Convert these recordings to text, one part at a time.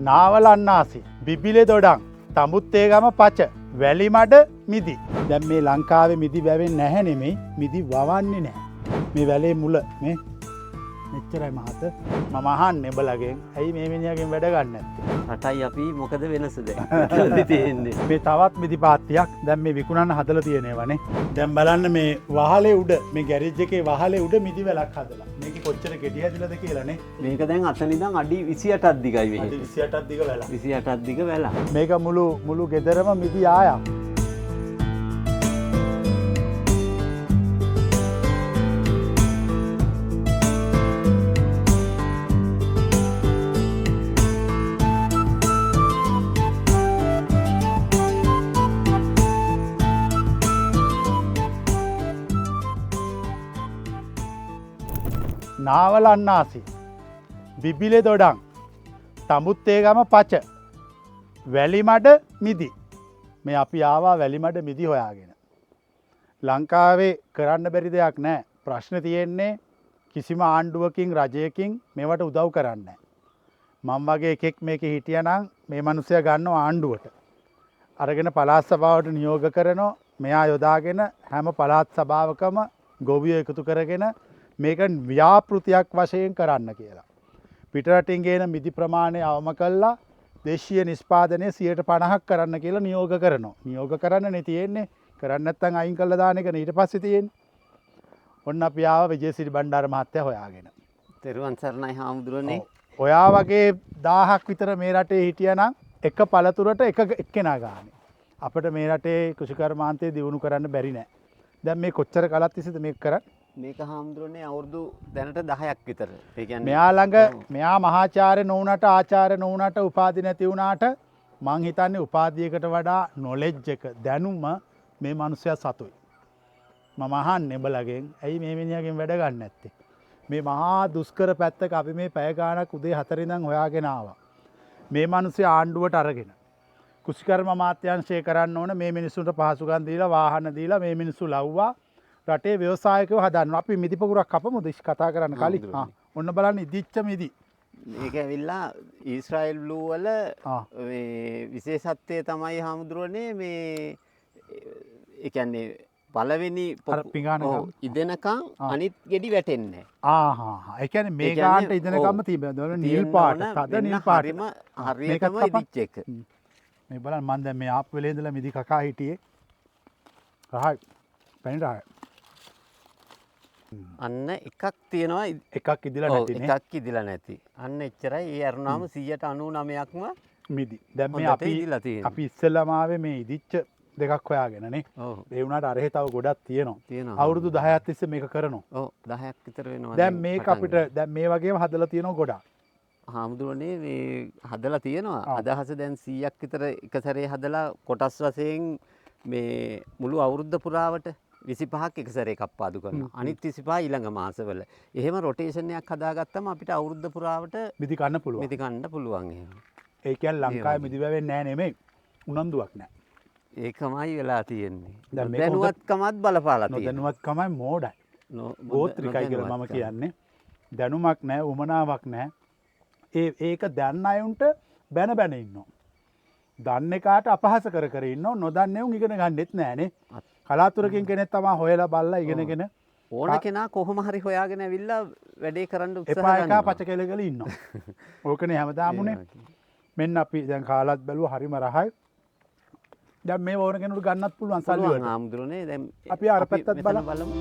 නාවලන්නාසි බිබිලේ දොඩන් තමුත්තේගම පච වැලිමඩ මිදි. දැන් මේ ලංකාවේ මිදි වැවෙන්නේ නැහැ නෙමෙයි මිදි වවන්නේ නැහැ. මේ වැලේ මුල මේ මෙච්චරයි මහත මම අහන්නේ බලගෙන් ඇයි මේ මිනිහගෙන් වැඩ ගන්න නැත්තේ? රටයි අපි මොකද වෙනස දැන් තියෙන්නේ? මේ තවත් මිදි පාත්තියක් දැන් මේ විකුණන්න හදලා තියෙනවනේ. දැන් බලන්න මේ වහලේ උඩ මේ ගෑරේජ් එකේ වහලේ උඩ මිදි වැලක් හදලා. මේක කොච්චර ගෙඩි හැදිලාද කියලානේ. මේක දැන් අතන ඉඳන් අඩි 28ක් දිගයි මේ. අඩි 28ක් දිග වැලක්. 28ක් දිග වැලක්. මේක මුළු ගෙදරම මිදි ආයක්. නාවලන්නාසි බිබිලේ දොඩන් තමුත්තේගම පච වැලිමඩ මිදි. මේ අපි ආවා වැලිමඩ මිදි හොයාගෙන. ලංකාවේ කරන්න බැරි දෙයක් නෑ. ප්‍රශ්න තියෙන්නේ කිසිම ආණ්ඩුවකින් රජයකින් මේවට උදව් කරන්න. මං වගේ එකෙක් මේක හිටියනම් මේ මනුස්සය ගන්නව ආණ්ඩුවට. අරගෙන පළාත් සභාවට නියෝග කරනවා. මෙයා යොදාගෙන හැම පළාත් සභාවකම ගොවියෝ එකතු කරගෙන මේක ව්‍යාපෘතියක් වශයෙන් කරන්න කියලා. පිටරටින් ගේන මිදි ප්‍රමාණය අවම කළා දේශීය නිෂ්පාදනය 50% කරන්න කියලා නියෝග කරනවා. නියෝග කරන්නනේ තියෙන්නේ. කරන්න නැත්නම් අයින් කළා දාන එක ඊට පස්සේ තියෙන්නේ. ඔන්න අපි ආව විජේසිරි බණ්ඩාර මහත්තයා හොයාගෙන. තෙරුවන් සරණයි හාමුදුරනේ. ඔයා වගේ 1000ක් විතර මේ රටේ හිටියනම් එක පළතුරට එක්කෙනා ගානේ. අපිට මේ රටේ කෘෂිකර්මාන්තය දියුණු කරන්න බැරි නෑ. දැන් මේ කොච්චර කාලක් තිස්සේද මේක කරන්නේ? මේක හාමුදුරනේ අවුරුදු දැනට 10ක් විතර. ඒ කියන්නේ මෙයා ළඟ මෙයා මහාචාර්ය නොවුනට ආචාර්ය නොවුනට උපාධි නැති වුණාට මං හිතන්නේ උපාධියකට වඩා නොලෙජ් එක දැනුම මේ මිනිස්සයා සතුයි. මම අහන්නේ බලගෙන් ඇයි මේ මිනිහගෙන් වැඩ ගන්න නැත්තේ? මේ මහා දුෂ්කර පැත්තක අපි මේ පැය ගාණක් උදේ 4 ඉඳන් හොයාගෙන ආවා. මේ මිනිස්සයා ආණ්ඩුවට අරගෙන කුෂිකර්ම අමාත්‍යාංශය කරන්න ඕන මේ මිනිස්සුන්ට පහසුකම් දීලා වාහන දීලා මේ මිනිස්සු ලව්වා රටේ ව්‍යවසායකයෝ හදන්න. අපි මිදි පොකුරක් කපමුද කතා කරන්න කලින්? ඔන්න බලන්න ඉදිච්ච මිදි. මේක ඇවිල්ලා ඊශ්‍රායෙල් බ්ලූ වල මේ විශේෂත්වය තමයි හාමුදුරනේ මේ ඒ කියන්නේ පළවෙනි ඉදෙනකම් අනිත් ගෙඩි වැටෙන්නේ නැහැ. ඒ කියන්නේ මේ ගානට ඉදෙනකම්ම තිබෙනවා. නිල් පාට, තද නිල් පාටම හරියටම ඉදිච්ච එක. මේ බලන්න මම දැන් මේ ආප් වෙලේ ඉඳලා මිදි කකා හිටියේ. රහයි. පැණි රහයි. අන්න එකක් තියෙනවා එකක් ඉදිලා නැතිනේ. එකක් ඉදිලා නැති. අන්න එච්චරයි. ඒ අරුණාම 99%ක්ම මිදි. දැන් මේ අපි ඉස්සෙල්ලාම ආවේ මේ ඉදිච්ච දෙකක් හොයාගෙනනේ. ඒ වුණාට අරහෙ තව ගොඩක් තියෙනවා. අවුරුදු 10ක් තිස්සේ මේක කරනවා. ඔව් 10ක් විතර වෙනවා. දැන් මේක අපිට දැන් මේ වගේම හදලා තියෙනවා ගොඩක්. හාමුදුරනේ මේ හදලා තියෙනවා. අදහස දැන් 100ක් විතර එක සැරේ හදලා කොටස් වශයෙන් මේ මුළු අවුරුද්ද පුරාවට 25ක් එක සැරේ කප්පාදු කරනවා. අනිත් 25 ඊළඟ මාසවල. එහෙම රොටේෂන් එකක් හදාගත්තම අපිට අවුරුද්ද පුරාවට මිදි කන්න පුළුවන්. මිදි කන්න පුළුවන් එහෙම. ඒ කියන්නේ ලංකාවේ මිදි වැවෙන්නේ නැහැ නෙමෙයි. උනන්දුවක් නැහැ. ඒකමයි වෙලා තියෙන්නේ. දැනුවත්කමත් බලපාලා තියෙනවා. දැනුවත්කමයි මෝඩයි. ගෝත්‍රිකයි කියලා මම කියන්නේ. දැනුමක් නැහැ, උමනාවක් නැහැ. ඒක දන්න අයුන්ට බැන බැන ඉන්නවා. දන්නේ කාට අපහාස කර කර ඉන්නවා. නොදන්නේ උන් ඉගෙන ගන්නෙත් නැහනේ. කලාතුරකින් කෙනෙක් තමයි හොයලා බලලා ඉගෙනගෙන ඕන කෙනා කොහොම හරි හොයාගෙන ඇවිල්ලා වැඩේ කරන්න උත්සාහ කරනවා. කරනවා. එපා පච කෙලකල ඉන්නවා. ඕකනේ හැමදාම උනේ. මෙන්න අපි දැන් කාලත් බැලුවා හරිම රහයි. දැන් මේ ඕන කෙනෙකුට ගන්නත් පුළුවන් සල්ලි වලට. හාමුදුරනේ දැන් අපි අර පැත්තත් බලමු.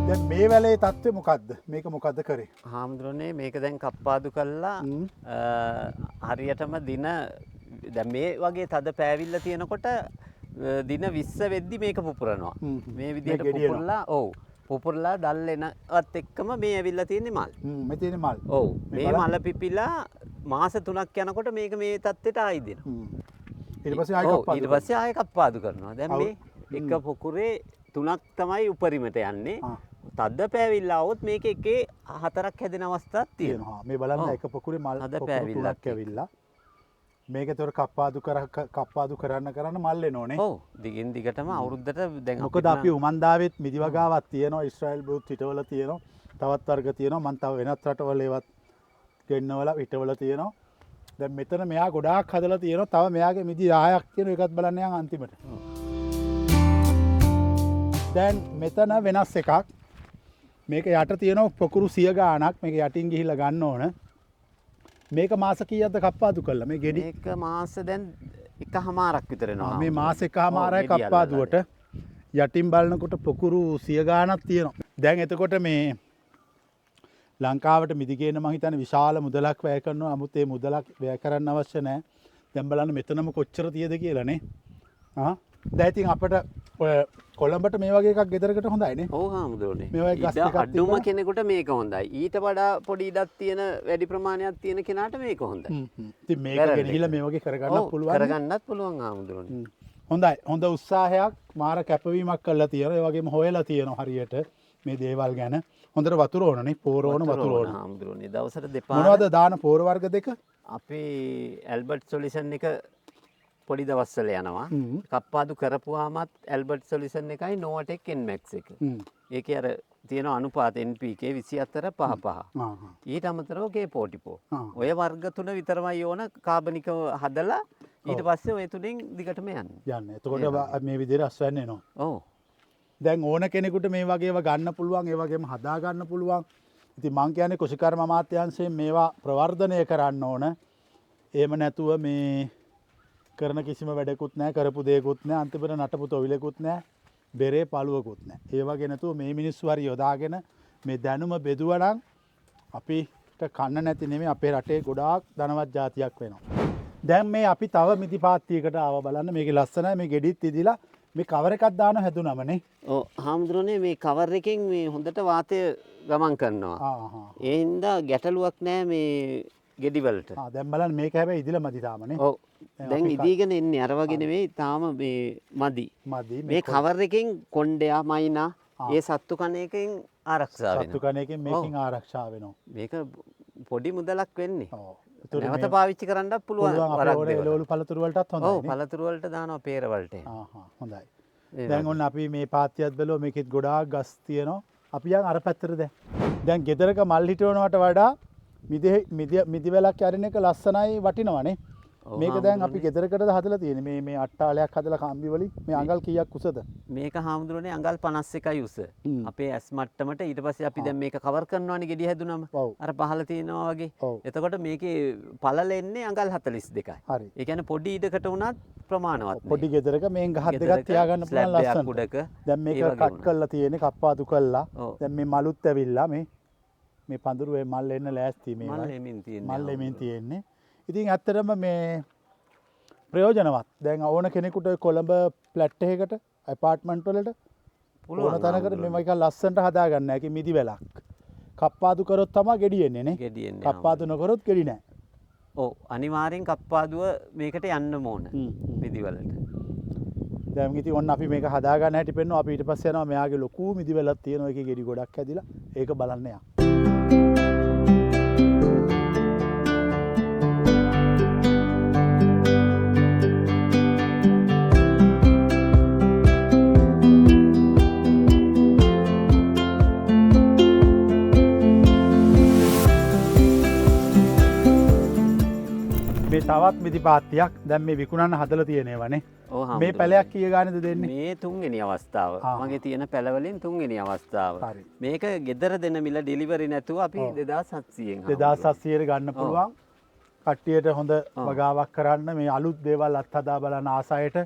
දැන් මේ වැලේ තත්ත්වය මොකද්ද? මේක මොකද්ද කරේ? හාමුදුරනේ මේක දැන් කප්පාදු කළා හරියටම දින දැන් මේ වගේ තද පෑවිල්ල තියෙනකොට දින 20 වෙද්දි මේක පුපුරනවා. මේ විදිහට පුපුරලා ඔව් පුපුරලා දැල් එනවත් එක්කම මේ ඇවිල්ලා තියෙන්නේ මල්. මේ තියෙන්නේ මල්. ඔව් මේ මල පිපිලා මාස 3ක් යනකොට මේක මේ තත්ත්වයට ආයි දෙනවා. ඊට පස්සේ ආයෙ කප්පාදු. ඊට පස්සේ ආයෙ කප්පාදු කරනවා. දැන් මේ එක පොකුරේ 3ක් තමයි උපරිමට යන්නේ. තද පෑවිල්ල આવොත් මේක එකේ 4ක් හැදෙන අවස්ථාවක් තියෙනවා. මේ බලන්න එක පොකුරේ මල් පොකුරු 3ක් ඇවිල්ලා මේක තොර කප්පාදු කරන්න මල් එනෝනේ. ඔව් දිගින් දිගටම අවුරුද්දට දැන් මොකද අපි උමන්දාවෙත් මිදි වගාවක් තියෙනවා. ඊශ්‍රායෙල් බ්ලූත් හිටවල තියෙනවා. තවත් වර්ග තියෙනවා. මම තව වෙනත් රටවල ඒවත් ගෙන්නවල හිටවල තියෙනවා. දැන් මෙතන මෙයා ගොඩාක් හදලා තියෙනවා. තව මෙයාගේ මිදි 10ක් තියෙනවා. ඒකත් බලන්න යන් අන්තිමට. දැන් මෙතන වෙනස් එකක්. මේක යට තියෙනවා පොකුරු 100 ගාණක්. මේක යටින් ගිහිල්ලා ගන්න ඕන. මේක මාස කීයක්ද කප්පාදු කළා? මේ ගෙඩි මේක මාස දැන් එකමාරක් විතර වෙනවා. මේ මාස එකමාරයි කප්පාදුවට. යටින් බලනකොට පොකුරු 100 ගාණක් තියෙනවා. දැන් එතකොට මේ ලංකාවට මිදි ගේන්න මං හිතන්නේ විශාල මුදලක් වැය කරනවා. නමුත් ඒ මුදලක් වැය කරන්න අවශ්‍ය නැහැ. දැන් බලන්න මෙතනම කොච්චර තියද කියලා නේ. දැන් ඉතින් අපිට ඔය කොළඹට මේ වගේ එකක් ගෙදරකට හොඳයිනේ. ඔව් හාමුදුරනේ. මේ වගේ ගස් ටිකක් අඩුම කෙනෙකුට මේක හොඳයි. ඊට වඩා පොඩි ඉඩක් තියෙන වැඩි ප්‍රමාණයක් තියෙන කෙනාට මේක හොඳයි. ඉතින් මේක ගෙනහිලා මේ වගේ කරගන්නත් පුළුවන්. කරගන්නත් පුළුවන් හාමුදුරනේ. හොඳයි. හොඳ උත්සාහයක් මාර කැපවීමක් කරලා තියෙනවා. ඒ වගේම හොයලා තියෙනවා හරියට මේ දේවල් ගැන. හොඳට වතුර ඕනනේ. පෝර ඕන වතුර ඕන. හාමුදුරනේ දවසට දෙපාරක්. මොනවද දාන පෝර වර්ග දෙක? අපේ ඇල්බර්ට් සොලියුෂන් එක පොඩි දවස්වල යනවා. කප්පාදු කරපුවාමත් ඇල්බර්ට් සොලියුෂන් එකයි නෝටෙක් එන්මැක්ස් එක. ඒකේ අර තියෙන අනුපාත NPK 24 5 5. ඊට අමතරව K44. ඔය වර්ග තුන විතරමයි ඕන කාබනිකව හදලා ඊට පස්සේ ඔය තුنين දිගටම යන්න. එතකොට මේ විදිහට අස්වැන්න එනවා. ඔව්. දැන් ඕන කෙනෙකුට මේ වගේව ගන්න පුළුවන්, ඒ වගේම හදා ගන්න පුළුවන්. ඉතින් මං කියන්නේ කෘෂිකර්ම අමාත්‍යාංශයෙන් මේවා ප්‍රවර්ධනය කරන්න ඕන. එහෙම නැතුව මේ කරන කිසිම වැඩකුත් නැහැ, කරපු දෙයක්කුත් නැහැ, අන්තිමට නටපු තොවිලකුත් නැහැ, බෙරේ පළුවකුත් නැහැ. ඒ වගේ නැතුව මේ මිනිස්සු හරි යොදාගෙන මේ දැනුම බෙදුවා නම් අපිට කන්න නැති නෙමෙයි අපේ රටේ ගොඩාක් ධනවත් ජාතියක් වෙනවා. දැන් මේ අපි තව මිදි පාත්තියකට ආව බලන්න. මේකේ ලස්සනයි. මේ ගෙඩිත් ඉදිලා මේ කවර එකක් දාන හැදුනමනේ. ඔව් හාමුදුරනේ මේ කවර් එකෙන් මේ හොඳට වාතය ගමන් කරනවා. ඒ හින්දා ගැටලුවක් නැහැ මේ ගෙඩි වලට. දැන් බලන්න මේක හැබැයි ඉදිලා මදි තාමනේ. ඔව්. දැන් ඉදීගෙන එන්නේ අර වගේ නෙවෙයි තාම මේ මදි. මේ කවර් එකෙන් කොණ්ඩයා මයිනා ඒ සත්තු කන එකෙන් ආරක්ෂා වෙනවා. සත්තු කන එකෙන් මේකෙන් ආරක්ෂා වෙනවා. මේක පොඩි මුදලක් වෙන්නේ. ඔව්. නැවත පාවිච්චි කරන්නත් පුළුවන් වරක් දෙවල. එළවලු පළතුරු වලටත් හොඳයි. ඔව් පළතුරු වලට දානවා peer වලට. හොඳයි. දැන් ඔන්න අපි මේ පාත්තියත් බැලුවා මේකෙත් ගොඩාක් ගස් තියෙනවා. අපි යන් අර පැත්තට දැන් ගෙදරක මල් හිටවනවට වඩා මිදි වැලක් යරින එක ලස්සනයි වටිනවනේ. මේක දැන් අපි ගෙදරකටද හදලා තියෙන්නේ. මේ අට්ටාලයක් හදලා කම්බි වලින් මේ අඟල් කීයක් උසද? මේක හාමුදුරනේ අඟල් 51යි උස. අපේ ඇස් මට්ටමට ඊට පස්සේ අපි දැන් මේක කවර් කරනවානේ ගෙඩිය හැදුනම. අර පහළ තියෙනවා වගේ. එතකොට මේකේ පළල එන්නේ අඟල් 42යි. හරි. ඒ කියන්නේ පොඩි ඉඩකට උනත් ප්‍රමාණවත්. පොඩි ගෙදරක මේන් ගහක් දෙකක් තියාගන්න පුළුවන් ලස්සන. උඩක. දැන් මේක කට් කරලා තියෙන්නේ කප්පාදු කරලා. දැන් මේ මලුත් ඇවිල්ලා මේ පඳුරු මල් එන්න ලෑස්ති මේ මල් එමින් තියෙන්නේ. ඉතින් ඇත්තටම මේ ප්‍රයෝජනවත්. දැන් ඕන කෙනෙකුට කොළඹ ෆ්ලැට් එකකට ඇපාර්ට්මන්ට් වලට ඕන තැනකට මේ වගේ ලස්සනට හදා ගන්න හැකි මිදි වැලක්. කප්පාදු කරොත් තමයි ගෙඩි එන්නේ නේ. ගෙඩි එන්නේ. කප්පාදු නොකරොත් ගෙඩි නැහැ. ඔව් අනිවාර්යෙන් කප්පාදුව මේකට යන්න ඕන මිදි වලට. දැන් ඉතින් ඔන්න අපි මේක හදා ගන්න හැටි පෙන්නවා. අපි ඊට පස්සේ යනවා මෙයාගේ ලොකු මිදි වැලක් තියෙනවා. ඒකේ ගෙඩි ගොඩක් හැදිලා. ඒක බලන්න යන්න. තවත් මිදි පාත්තියක් දැන් මේ විකුණන්න හදලා තියෙනවනේ. මේ පැලයක් කීය ගානද දෙන්නේ? මේ තුන්වෙනි අවස්ථාව. මගේ තියෙන පැලවලින් තුන්වෙනි අවස්ථාව. මේක ගෙදර දෙන මිල ඩෙලිවරි නැතුව අපි 2700න් 2700ට ගන්න පුළුවන්. කට්ටියට හොඳ වගාවක් කරන්න මේ අලුත් දේවල් අත්හදා බලන ආසයට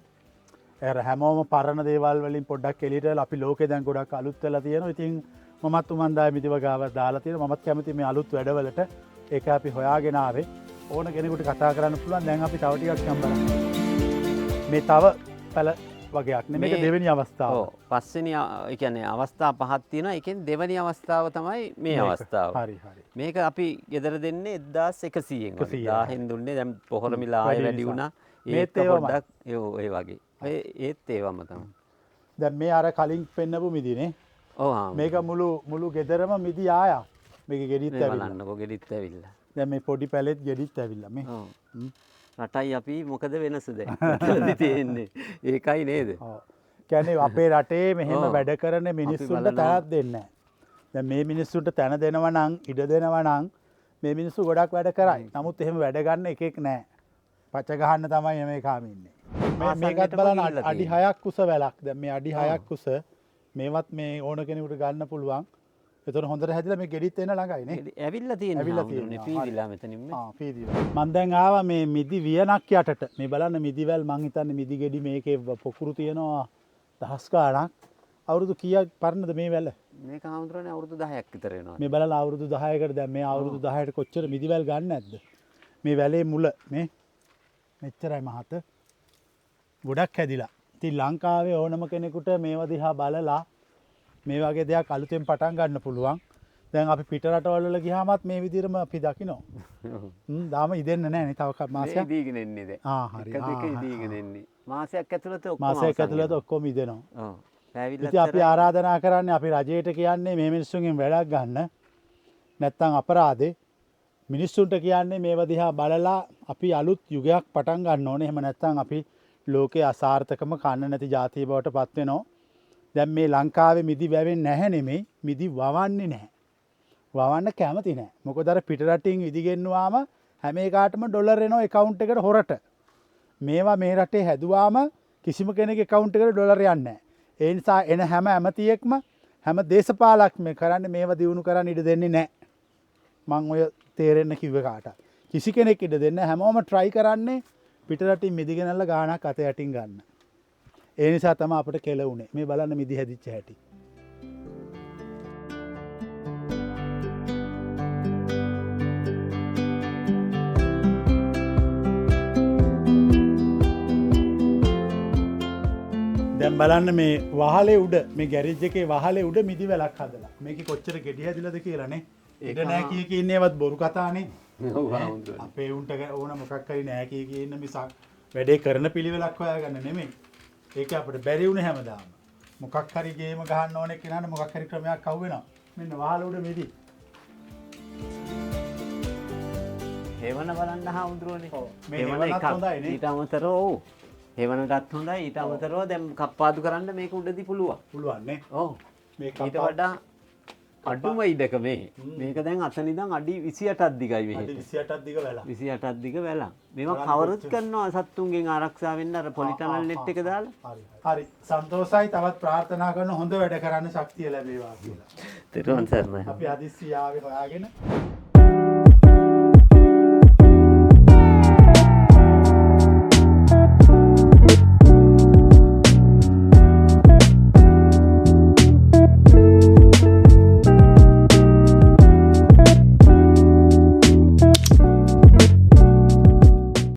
හැමෝම පරණ දේවල් වලින් පොඩ්ඩක් එළියට එලා අපි ලෝකේ දැන් ගොඩක් අලුත් වෙලා තියෙනවා. ඉතින් මමත් උමන්දාය මිදි වගාවක් දාලා තියෙනවා. මමත් කැමති මේ අලුත් වැඩවලට. ඒක අපි හොයාගෙන ආවේ. ඕන කෙනෙකුට කතා කරන්න පුළුවන්. දැන් අපි තව ටිකක් යම් බලන්න. මේ තව පැල වගේක් නේ. මේක දෙවෙනි අවස්ථාව. ඔව්. පස්වෙනි ඒ කියන්නේ අවස්ථා පහක් තියෙනවා. ඒකෙන් දෙවෙනි අවස්ථාව තමයි මේ අවස්ථාව. හරි හරි. මේක අපි ගෙදර දෙන්නේ 1100න්. 1000න් දුන්නේ. දැන් පොහොර මිල ආයෙ වැඩි වුණා. ඒක පොඩ්ඩක් ඒ වගේ. ඒත් ඒවම තමයි. දැන් මේ අර කලින් පෙන්නපු මිදිනේ. ඔව්. මේක මුළු ගෙදරම මිදි ආයා. මේක ගෙඩිත් ඇවිල්ලා. බලන්නකෝ ගෙඩිත් ඇවිල්ලා. දැන් මේ පොඩි පැලෙත් ගෙඩිත් ඇවිල්ලා මේ. රටයි අපි මොකද වෙනස දැන්? රටවලදී තියෙන්නේ. ඒකයි නේද? ඔව්. කියන්නේ අපේ රටේ මෙහෙම වැඩ කරන මිනිස්සුන්ට තැනක් දෙන්නේ නැහැ. දැන් මේ මිනිස්සුන්ට තැන දෙනවා නම්, ඉඩ දෙනවා නම් මේ මිනිස්සු ගොඩක් වැඩ කරයි. නමුත් එහෙම වැඩ ගන්න එකෙක් නෑ. පච ගහන්න තමයි මේ කාමින්නේ. මේකත් බලන්න අඩි 6ක් උස වැලක්. දැන් මේ අඩි 6ක් උස මේවත් මේ ඕන කෙනෙකුට ගන්න පුළුවන්. එතන හොඳට හැදිලා මේ ගෙඩිත් එන්න ළඟයි නේ. ඇවිල්ලා තියෙනවා. පීවිලා මෙතනින් මේ. පීදිලා. මම දැන් ආවා මේ මිදි වියනක් යටට. මේ බලන්න මිදිවැල් මං හිතන්නේ මිදි ගෙඩි මේකේ පොකුරු තියෙනවා දහස් ගාණක්. අවුරුදු කීයක් පරණද මේ වැල? මේක හාමුදුරනේ අවුරුදු 10ක් විතර වෙනවා. මේ බලලා අවුරුදු 10කට දැන් මේ අවුරුදු 10ට කොච්චර මිදිවැල් ගන්න නැද්ද? මේ වැලේ මුල මේ මෙච්චරයි මහත. ගොඩක් හැදිලා. ඉතින් ලංකාවේ ඕනම කෙනෙකුට මේවා දිහා බලලා මේ වගේ දෙයක් අලුතෙන් පටන් ගන්න පුළුවන්. දැන් අපි පිට රටවල් වල ගියාමත් මේ විදිහටම අපි දකිනවා. දාම ඉදෙන්න නැහැ නේ තව මාසයක්. ඉදීගෙන එන්නේ දැන්. හරි. එක දෙක ඉදීගෙන එන්නේ. මාසයක් ඇතුළත ඔක්කොම මාසයක් ඇතුළත ඔක්කොම ඉදෙනවා. ඔව්. පැවිල්ලත් ඉතින් අපි ආරාධනා කරන්නේ අපි රජයට කියන්නේ මේ මිනිස්සුන්ගෙන් වැඩක් ගන්න. නැත්තම් අපරාධේ. මිනිස්සුන්ට කියන්නේ මේව දිහා බලලා අපි අලුත් යුගයක් පටන් ගන්න ඕනේ. එහෙම නැත්තම් අපි ලෝකේ අසාර්ථකම කන්න නැති ජාතිය බවට පත් වෙනවා. දැන් මේ ලංකාවේ මිදි වැවෙන්නේ නැහැ නෙමෙයි මිදි වවන්නේ නැහැ. වවන්න කැමති නැහැ. මොකද අර පිට රටින් ඉදි ගෙන්නුවාම හැම එකකටම ඩොලර් එනවා account එකට හොරට. මේවා මේ රටේ හැදුවාම කිසිම කෙනෙකුගේ account එකට ඩොලර් යන්නේ නැහැ. ඒ නිසා එන හැම ඇමතියෙක්ම හැම දේශපාලකම කරන්නේ මේවා දිනු කරන්න ඉඩ දෙන්නේ නැහැ. මං ඔය තේරෙන්න කිව්ව කාට. කිසි කෙනෙක් ඉඩ දෙන්නේ හැමෝම try කරන්නේ පිට රටින් මිදි ගෙනල්ලා ගාණක් අත යටින් ගන්න. ඒ නිසා තමයි අපිට කෙල උනේ. මේ බලන්න මිදි හැදිච්ච හැටි. දැන් බලන්න මේ වහලේ උඩ මේ ගෑරේජ් එකේ වහලේ උඩ මිදි වැලක් හදලා. මේකේ කොච්චර ගෙඩි හැදිලාද කියලානේ. ඒක නෑ කිය කී ඉන්නේවත් බොරු කතානේ. ඔව් හාමුදුරනේ. අපේ උන්ට ඕන මොකක් හරි නෑ කිය කී ඉන්න මිසක් වැඩේ කරන පිළිවෙලක් හොයාගන්න නෙමෙයි. ඒක අපිට බැරි වුණේ හැමදාම. මොකක් හරි ගේම ගහන්න ඕනේ කෙනාට මොකක් හරි ක්‍රමයක් අහු වෙනවා. මෙන්න වහල උඩ මිදි. හේවන බලන්න හාමුදුරනේ. මේ හේවනත් හොඳයි නේ. ඊට අමතරව ඔව්. හේවනටත් හොඳයි. ඊට අමතරව දැන් කප්පාදු කරන්න මේක උඩදී පුළුවන්. පුළුවන් නේ. ඔව්. ඊට වඩා අඩුම ඉඩක මේ. මේක දැන් අතන ඉඳන් අඩි 28ක් දිගයි මෙහෙට. අඩි 28ක් දිග වැලක්. 28ක් දිග වැලක්. මේවා කවරුත් කරනවා සත්තුන්ගෙන් ආරක්ෂා වෙන්න අර පොලිටනල් net එක දාලා. හරි. හරි. සන්තෝෂයි. තවත් ප්‍රාර්ථනා කරන හොඳ වැඩ කරන්න ශක්තිය ලැබේවා කියලා. තෙරුවන් සරණයි. අපි හදිස්සි ආවේ හොයාගෙන